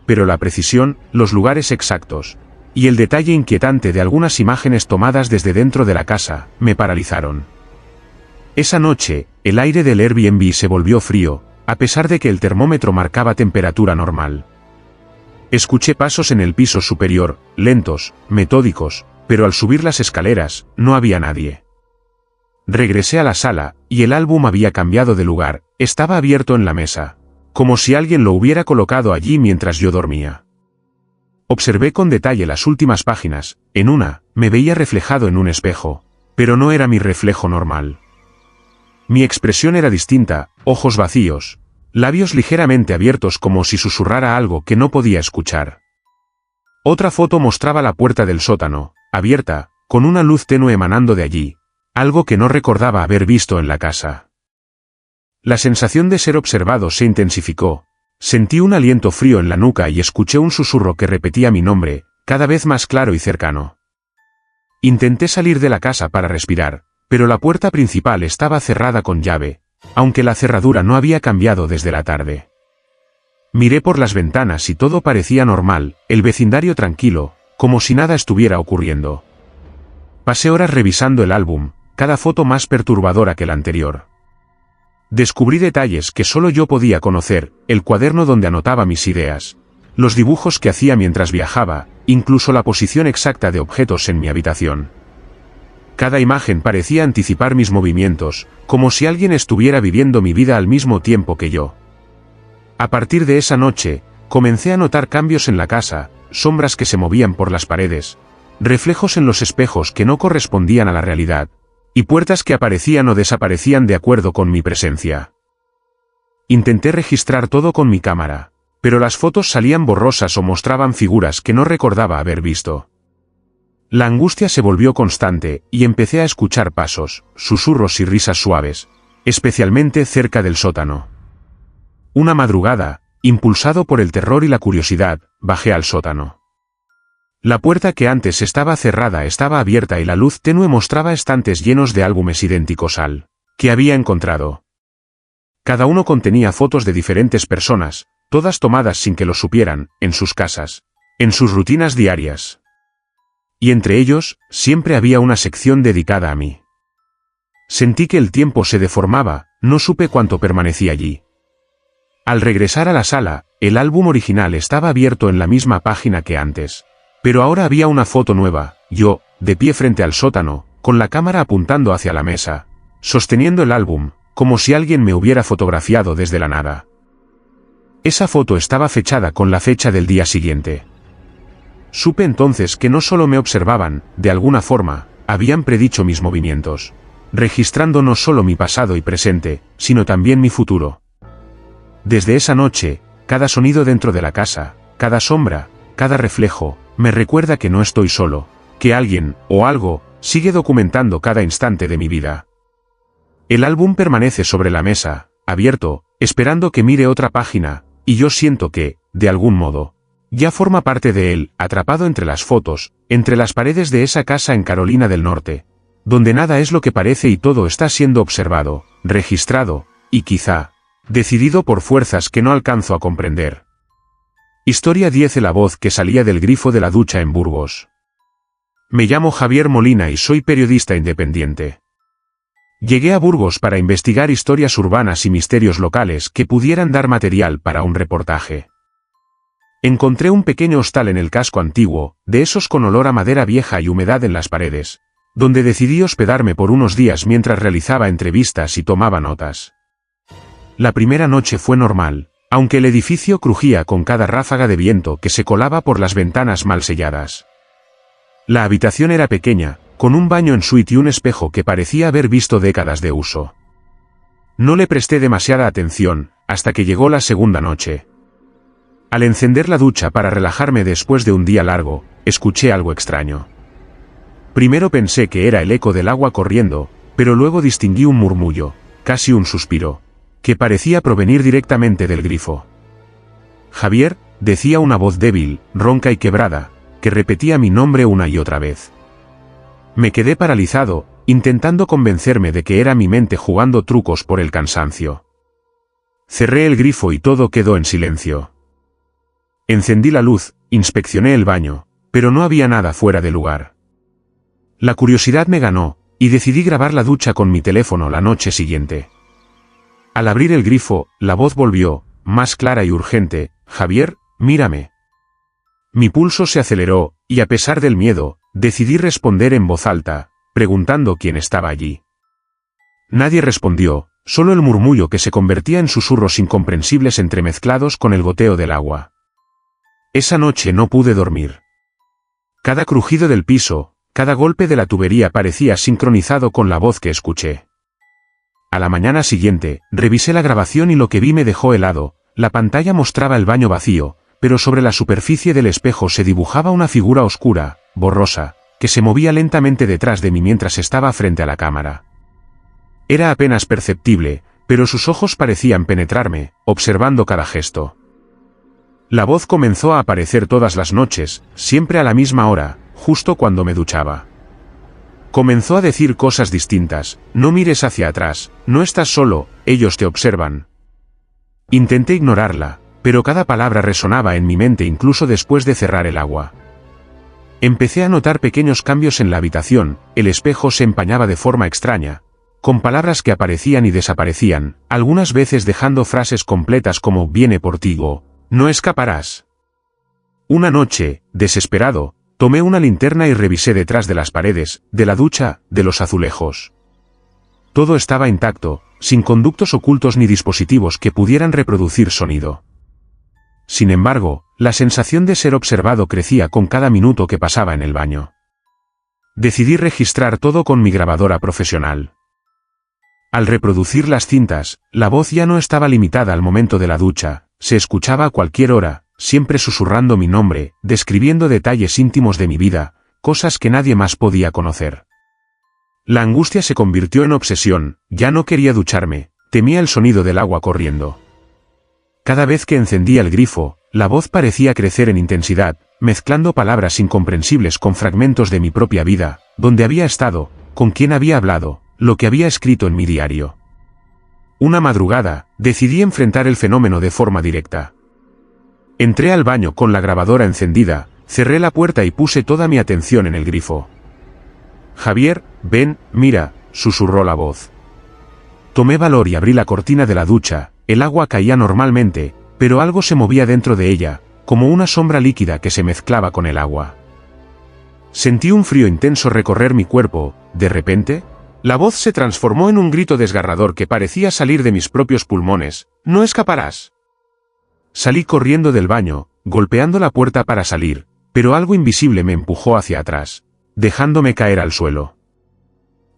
A: Pero la precisión, los lugares exactos, y el detalle inquietante de algunas imágenes tomadas desde dentro de la casa, me paralizaron. Esa noche, el aire del Airbnb se volvió frío, a pesar de que el termómetro marcaba temperatura normal. Escuché pasos en el piso superior, lentos, metódicos, pero al subir las escaleras, no había nadie. Regresé a la sala, y el álbum había cambiado de lugar, estaba abierto en la mesa, como si alguien lo hubiera colocado allí mientras yo dormía. Observé con detalle las últimas páginas. En una, me veía reflejado en un espejo, pero no era mi reflejo normal. Mi expresión era distinta: ojos vacíos, labios ligeramente abiertos como si susurrara algo que no podía escuchar. Otra foto mostraba la puerta del sótano, abierta, con una luz tenue emanando de allí, algo que no recordaba haber visto en la casa. La sensación de ser observado se intensificó. Sentí un aliento frío en la nuca y escuché un susurro que repetía mi nombre, cada vez más claro y cercano. Intenté salir de la casa para respirar, pero la puerta principal estaba cerrada con llave, aunque la cerradura no había cambiado desde la tarde. Miré por las ventanas y todo parecía normal, el vecindario tranquilo, como si nada estuviera ocurriendo. Pasé horas revisando el álbum, cada foto más perturbadora que la anterior. Descubrí detalles que solo yo podía conocer: el cuaderno donde anotaba mis ideas, los dibujos que hacía mientras viajaba, incluso la posición exacta de objetos en mi habitación. Cada imagen parecía anticipar mis movimientos, como si alguien estuviera viviendo mi vida al mismo tiempo que yo. A partir de esa noche, comencé a notar cambios en la casa, sombras que se movían por las paredes, reflejos en los espejos que no correspondían a la realidad, y puertas que aparecían o desaparecían de acuerdo con mi presencia. Intenté registrar todo con mi cámara, pero las fotos salían borrosas o mostraban figuras que no recordaba haber visto. La angustia se volvió constante, y empecé a escuchar pasos, susurros y risas suaves, especialmente cerca del sótano. Una madrugada, impulsado por el terror y la curiosidad, bajé al sótano. La puerta que antes estaba cerrada estaba abierta y la luz tenue mostraba estantes llenos de álbumes idénticos al que había encontrado. Cada uno contenía fotos de diferentes personas, todas tomadas sin que lo supieran, en sus casas, en sus rutinas diarias. Y entre ellos, siempre había una sección dedicada a mí. Sentí que el tiempo se deformaba, no supe cuánto permanecí allí. Al regresar a la sala, el álbum original estaba abierto en la misma página que antes. Pero ahora había una foto nueva, yo, de pie frente al sótano, con la cámara apuntando hacia la mesa, sosteniendo el álbum, como si alguien me hubiera fotografiado desde la nada. Esa foto estaba fechada con la fecha del día siguiente. Supe entonces que no solo me observaban, de alguna forma, habían predicho mis movimientos, registrando no solo mi pasado y presente, sino también mi futuro. Desde esa noche, cada sonido dentro de la casa, cada sombra, cada reflejo, me recuerda que no estoy solo, que alguien, o algo, sigue documentando cada instante de mi vida. El álbum permanece sobre la mesa, abierto, esperando que mire otra página, y yo siento que, de algún modo, ya forma parte de él, atrapado entre las fotos, entre las paredes de esa casa en Carolina del Norte, donde nada es lo que parece y todo está siendo observado, registrado, y quizá, decidido por fuerzas que no alcanzo a comprender. Historia 10. La voz que salía del grifo de la ducha en Burgos. Me llamo Javier Molina y soy periodista independiente. Llegué a Burgos para investigar historias urbanas y misterios locales que pudieran dar material para un reportaje. Encontré un pequeño hostal en el casco antiguo, de esos con olor a madera vieja y humedad en las paredes, donde decidí hospedarme por unos días mientras realizaba entrevistas y tomaba notas. La primera noche fue normal, aunque el edificio crujía con cada ráfaga de viento que se colaba por las ventanas mal selladas. La habitación era pequeña, con un baño en suite y un espejo que parecía haber visto décadas de uso. No le presté demasiada atención, hasta que llegó la segunda noche. Al encender la ducha para relajarme después de un día largo, escuché algo extraño. Primero pensé que era el eco del agua corriendo, pero luego distinguí un murmullo, casi un suspiro, que parecía provenir directamente del grifo. Javier, decía una voz débil, ronca y quebrada, que repetía mi nombre una y otra vez. Me quedé paralizado, intentando convencerme de que era mi mente jugando trucos por el cansancio. Cerré el grifo y todo quedó en silencio. Encendí la luz, inspeccioné el baño, pero no había nada fuera de lugar. La curiosidad me ganó, y decidí grabar la ducha con mi teléfono la noche siguiente. Al abrir el grifo, la voz volvió, más clara y urgente: Javier, mírame. Mi pulso se aceleró, y a pesar del miedo, decidí responder en voz alta, preguntando quién estaba allí. Nadie respondió, solo el murmullo que se convertía en susurros incomprensibles entremezclados con el goteo del agua. Esa noche no pude dormir. Cada crujido del piso, cada golpe de la tubería parecía sincronizado con la voz que escuché. A la mañana siguiente, revisé la grabación y lo que vi me dejó helado. La pantalla mostraba el baño vacío, pero sobre la superficie del espejo se dibujaba una figura oscura, borrosa, que se movía lentamente detrás de mí mientras estaba frente a la cámara. Era apenas perceptible, pero sus ojos parecían penetrarme, observando cada gesto. La voz comenzó a aparecer todas las noches, siempre a la misma hora, justo cuando me duchaba. Comenzó a decir cosas distintas: no mires hacia atrás, no estás solo, ellos te observan. Intenté ignorarla, pero cada palabra resonaba en mi mente incluso después de cerrar el agua. Empecé a notar pequeños cambios en la habitación, el espejo se empañaba de forma extraña, con palabras que aparecían y desaparecían, algunas veces dejando frases completas como «viene por ti» o «no escaparás». Una noche, desesperado, Tomé una linterna y revisé detrás de las paredes, de la ducha, de los azulejos. Todo estaba intacto, sin conductos ocultos ni dispositivos que pudieran reproducir sonido. Sin embargo, la sensación de ser observado crecía con cada minuto que pasaba en el baño. Decidí registrar todo con mi grabadora profesional. Al reproducir las cintas, la voz ya no estaba limitada al momento de la ducha, se escuchaba a cualquier hora, siempre susurrando mi nombre, describiendo detalles íntimos de mi vida, cosas que nadie más podía conocer. La angustia se convirtió en obsesión, ya no quería ducharme, temía el sonido del agua corriendo. Cada vez que encendía el grifo, la voz parecía crecer en intensidad, mezclando palabras incomprensibles con fragmentos de mi propia vida, donde había estado, con quién había hablado, lo que había escrito en mi diario. Una madrugada, decidí enfrentar el fenómeno de forma directa. Entré al baño con la grabadora encendida, cerré la puerta y puse toda mi atención en el grifo. «Javier, ven, mira», susurró la voz. Tomé valor y abrí la cortina de la ducha, el agua caía normalmente, pero algo se movía dentro de ella, como una sombra líquida que se mezclaba con el agua. Sentí un frío intenso recorrer mi cuerpo, de repente, la voz se transformó en un grito desgarrador que parecía salir de mis propios pulmones. «No escaparás». Salí corriendo del baño, golpeando la puerta para salir, pero algo invisible me empujó hacia atrás, dejándome caer al suelo.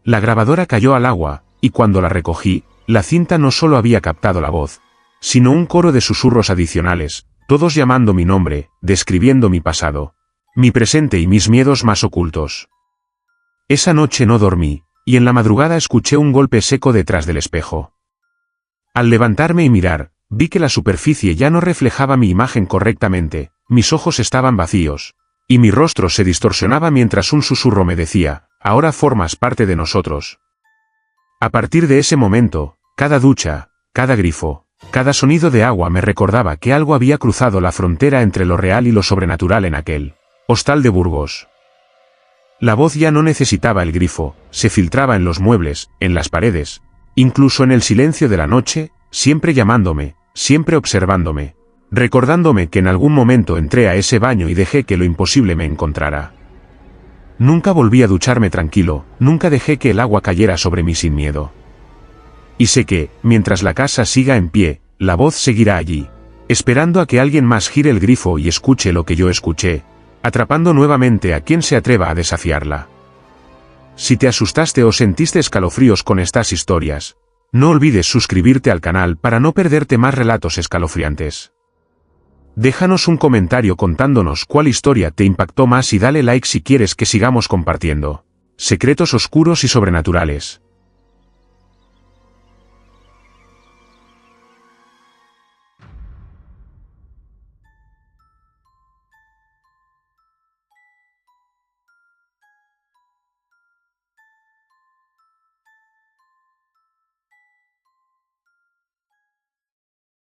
A: La grabadora cayó al agua, y cuando la recogí, la cinta no solo había captado la voz, sino un coro de susurros adicionales, todos llamando mi nombre, describiendo mi pasado, mi presente y mis miedos más ocultos. Esa noche no dormí, y en la madrugada escuché un golpe seco detrás del espejo. Al levantarme y mirar, vi que la superficie ya no reflejaba mi imagen correctamente, mis ojos estaban vacíos, y mi rostro se distorsionaba mientras un susurro me decía, «Ahora formas parte de nosotros». A partir de ese momento, cada ducha, cada grifo, cada sonido de agua me recordaba que algo había cruzado la frontera entre lo real y lo sobrenatural en aquel hostal de Burgos. La voz ya no necesitaba el grifo, se filtraba en los muebles, en las paredes, incluso en el silencio de la noche, siempre llamándome, siempre observándome, recordándome que en algún momento entré a ese baño y dejé que lo imposible me encontrara. Nunca volví a ducharme tranquilo, nunca dejé que el agua cayera sobre mí sin miedo. Y sé que, mientras la casa siga en pie, la voz seguirá allí, esperando a que alguien más gire el grifo y escuche lo que yo escuché, atrapando nuevamente a quien se atreva a desafiarla. Si te asustaste o sentiste escalofríos con estas historias, no olvides suscribirte al canal para no perderte más relatos escalofriantes. Déjanos un comentario contándonos cuál historia te impactó más y dale like si quieres que sigamos compartiendo secretos oscuros y sobrenaturales.